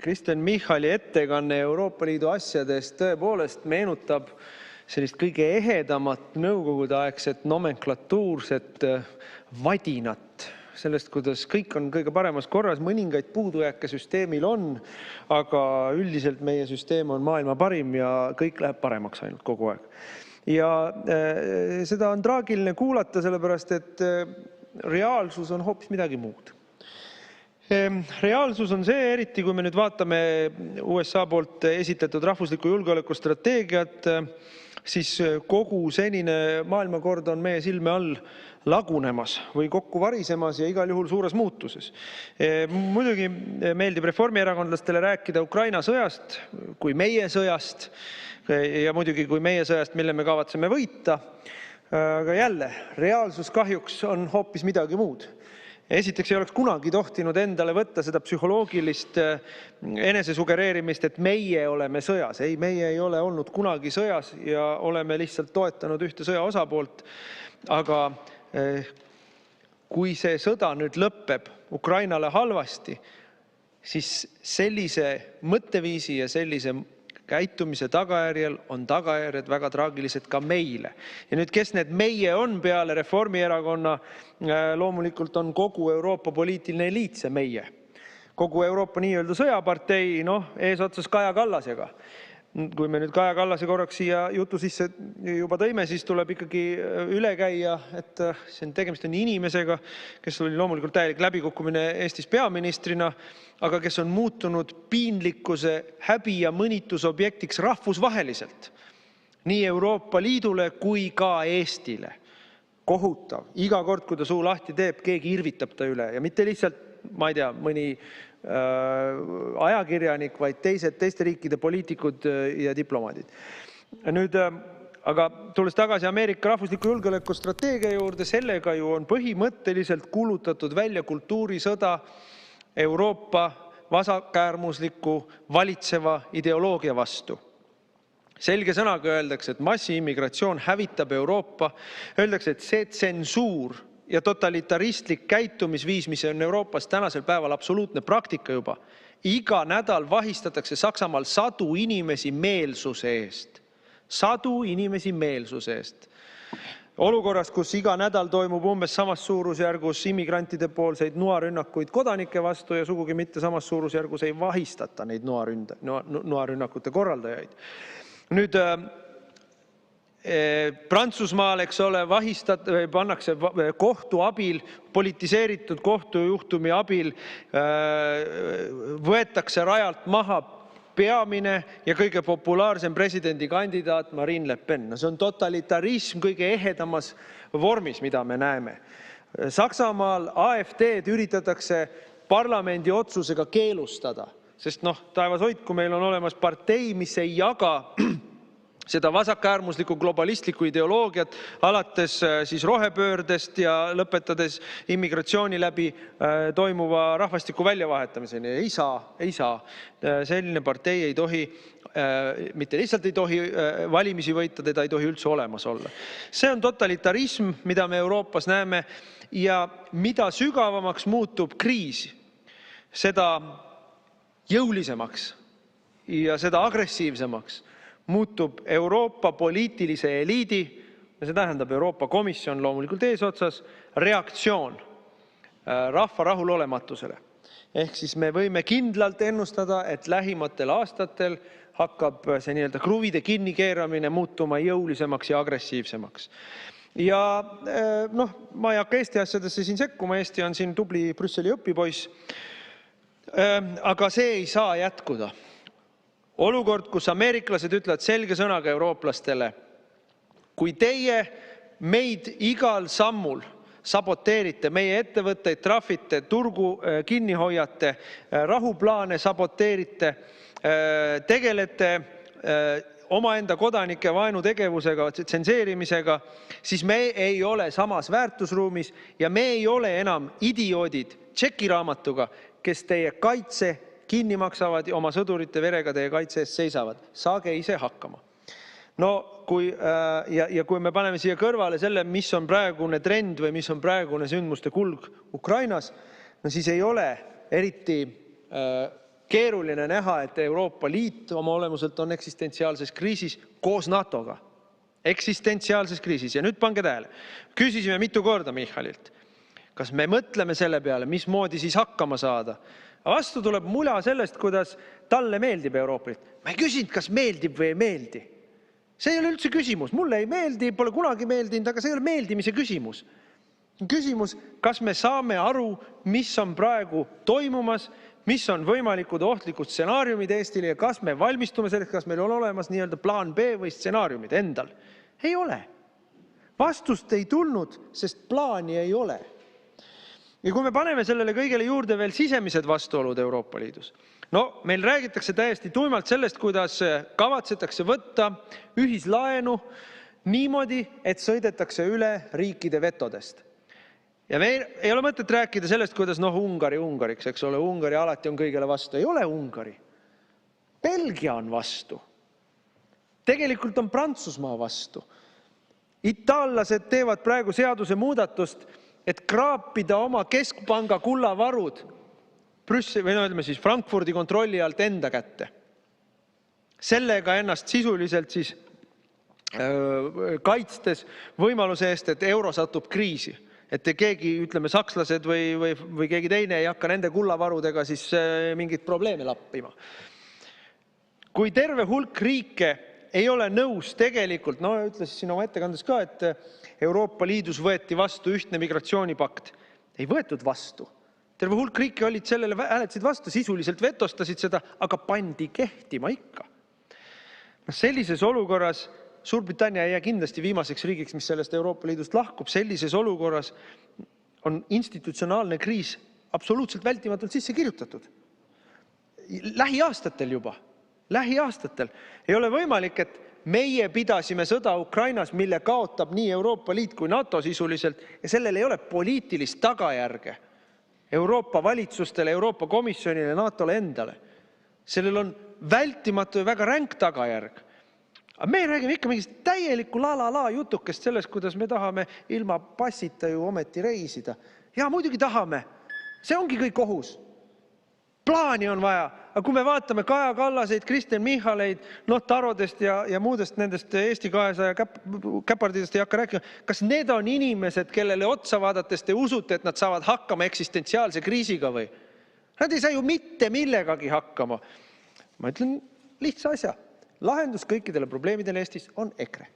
Kristen Michali ettekanne Euroopa Liidu asjadest tõepoolest meenutab sellist kõige ehedamat nõukogudeaegset nomenklatuurset vadinat. Sellest, kuidas kõik on kõige paremas korras, mõningaid puudujääke süsteemil on, aga üldiselt meie süsteem on maailma parim ja kõik läheb paremaks ainult kogu aeg. Ja seda on traagiline kuulata, sellepärast et reaalsus on hoopis midagi muud. Reaalsus on see, eriti kui me nüüd vaatame USA poolt esitatud rahvusliku julgeoleku strateegiat, siis kogu senine maailmakord on meie silme all lagunemas või kokku varisemas ja igal juhul suures muutuses. Muidugi meeldib reformierakondlastele rääkida Ukraina sõjast kui meie sõjast ja muidugi kui meie sõjast, mille me kavatseme võita. Aga jälle, reaalsus kahjuks on hoopis midagi muud. Esiteks ei oleks kunagi tohtinud endale võtta seda psühholoogilist enesesugereerimist, et meie oleme sõjas. Ei, meie ei ole olnud kunagi sõjas ja oleme lihtsalt toetanud ühte sõja osapoolt. Aga kui see sõda nüüd lõpeb Ukrainale halvasti, siis sellise mõtteviisi ja sellise käitumise tagajärjel on tagajärjed väga traagilised ka meile. Ja nüüd, kes need meie on peale Reformierakonna, loomulikult on kogu Euroopa poliitiline eliit see meie. Kogu Euroopa nii-öelda sõjapartei, eesotsas Kaja Kallasega. Kui me nüüd Kaja Kallase korraks siia jutu sisse juba tõime, siis tuleb ikkagi üle käia, et tegemist on inimesega, kes oli loomulikult täielik läbikukkumine Eestis peaministrina, aga kes on muutunud piinlikkuse, häbi ja mõnitusobjektiks rahvusvaheliselt. Nii Euroopa Liidule kui ka Eestile. Kohutav. Iga kord, kui ta suu lahti teeb, keegi irvitab ta üle ja mitte lihtsalt, ma ei tea, mõni ajakirjanik, vaid teiste riikide poliitikud ja diplomaadid. Nüüd, aga tulles tagasi Ameerika rahvusliku julgeoleku strateegia juurde, sellega ju on põhimõtteliselt kuulutatud välja kultuurisõda Euroopa vasakäärmusliku valitseva ideoloogia vastu. Selge sõnaga öeldakse, et massiimmigratsioon hävitab Euroopa. Öeldakse, et see tsensuur ja totalitaristlik käitumisviis, mis on Euroopas tänasel päeval absoluutne praktika juba. Iga nädal vahistatakse Saksamaal 100 inimesi meelsuse eest. 100 inimesi meelsuse eest. Olukorras, kus iga nädal toimub umbes samas suurusjärgus immigrantide poolseid noarünnakuid kodanike vastu ja sugugi mitte samas suurusjärgus ei vahistata neid noarünnakute korraldajaid. Nüüd Prantsusmaal, eks ole, pannakse kohtu abil, politiseeritud kohtujuhtumi abil, võetakse rajalt maha peamine ja kõige populaarsem presidendikandidaat Marine Le Pen. See on totalitarism kõige ehedamas vormis, mida me näeme. Saksamaal AfD-d üritatakse parlamendi otsusega keelustada, sest taevas hoidku, meil on olemas partei, mis ei jaga seda vasakäärmuslikku globalistlikku ideoloogiat alates siis rohepöördest ja lõpetades immigratsiooni läbi toimuva rahvastiku väljavahetamiseni. Ei saa. Selline partei ei tohi, mitte lihtsalt ei tohi valimisi võita, teda ei tohi üldse olemas olla. See on totalitarism, mida me Euroopas näeme ja mida sügavamaks muutub kriis, seda jõulisemaks ja seda agressiivsemaks muutub Euroopa poliitilise eliidi, ja see tähendab Euroopa Komisjon loomulikult eesotsas, reaktsioon rahva rahulolematusele. Ehk siis me võime kindlalt ennustada, et lähimatel aastatel hakkab see nii-öelda kruvide kinnikeeramine muutuma jõulisemaks ja agressiivsemaks. Ja ma ei hakka Eesti asjadesse siin sekkuma, Eesti on siin tubli Brüsseli õpipoiss, aga see ei saa jätkuda. Olukord, kus ameeriklased ütlevad selge sõnaga eurooplastele, kui teie meid igal sammul saboteerite, meie ettevõtteid trahvite, turgu kinni hoiate, rahuplaane saboteerite, tegelete omaenda kodanike vaenutegevusega, tsenseerimisega, siis me ei ole samas väärtusruumis ja me ei ole enam idioodid tšekiraamatuga, kes teie kaitse kinni maksavad ja oma sõdurite verega teie kaitse eest seisavad. Saage ise hakkama. Kui me paneme siia kõrvale selle, mis on praegune trend või mis on praegune sündmuste kulg Ukrainas, siis ei ole eriti keeruline näha, et Euroopa Liit oma olemuselt on eksistentsiaalses kriisis koos NATO-ga. Eksistentsiaalses kriisis. Ja nüüd pange tähele. Küsisime mitu korda Michalilt, kas me mõtleme selle peale, mismoodi siis hakkama saada. Vastu tuleb mula sellest, kuidas talle meeldib Euroopa Liit. Ma ei küsinud, kas meeldib või ei meeldi. See ei ole üldse küsimus. Mulle ei meeldi, pole kunagi meeldinud, aga see ei ole meeldimise küsimus. Küsimus, kas me saame aru, mis on praegu toimumas, mis on võimalikud ohtlikud stsenaariumid Eestile ja kas me valmistume selleks, kas meil on olemas nii-öelda plaan B või stsenaariumid endal. Ei ole. Vastust ei tulnud, sest plaani ei ole. Ja kui me paneme sellele kõigele juurde veel sisemised vastuolud Euroopa Liidus, no meil räägitakse täiesti tuimalt sellest, kuidas kavatsetakse võtta ühislaenu niimoodi, et sõidetakse üle riikide vetodest. Ja meil ei ole mõtet rääkida sellest, kuidas Ungari Ungariks, eks ole, Ungari alati on kõigele vastu. Ei ole Ungari. Belgia on vastu. Tegelikult on Prantsusmaa vastu. Itaallased teevad praegu seaduse muudatust, et kraapida oma keskpanga kullavarud Brüsseli, või ütleme siis Frankfurdi kontrolli alt enda kätte. Sellega ennast sisuliselt siis kaitstes võimaluse eest, et euro satub kriisi. Et keegi, ütleme, sakslased või keegi teine ei hakka nende kullavarudega siis mingit probleeme lappima. Kui terve hulk riike ei ole nõus tegelikult, no ütles siin oma ettekandes ka, et Euroopa Liidus võeti vastu ühtne migratsioonipakt. Ei võetud vastu. Terve hulk riike olid sellele, hääletasid vastu, sisuliselt vetostasid seda, aga pandi kehtima ikka. Sellises olukorras Suurbritannia ei jää kindlasti viimaseks riigiks, mis sellest Euroopa Liidust lahkub. Sellises olukorras on institutsionaalne kriis absoluutselt vältimatult sisse kirjutatud. Lähiaastatel juba. Lähiaastatel. Ei ole võimalik, et meie pidasime sõda Ukrainas, mille kaotab nii Euroopa Liit kui NATO sisuliselt ja sellel ei ole poliitilist tagajärge Euroopa valitsustele, Euroopa Komisjonile ja NATO-le endale. Sellel on vältimatu ja väga ränk tagajärg. Aga me räägime ikka mingist täielikku la jutukest sellest, kuidas me tahame ilma passita ju ometi reisida. Ja muidugi tahame. See ongi kõik ohus. Plaani on vaja. Aga kui me vaatame Kaja Kallaseid, Kristen Michaleid, Tarodest ja muudest nendest Eesti 200 käpardidest ei hakka rääkima, kas need on inimesed, kellele otsa vaadates te usute, et nad saavad hakkama eksistentsiaalse kriisiga või? Nad ei saa ju mitte millegagi hakkama. Ma ütlen lihtsa asja. Lahendus kõikidele probleemidele Eestis on EKRE.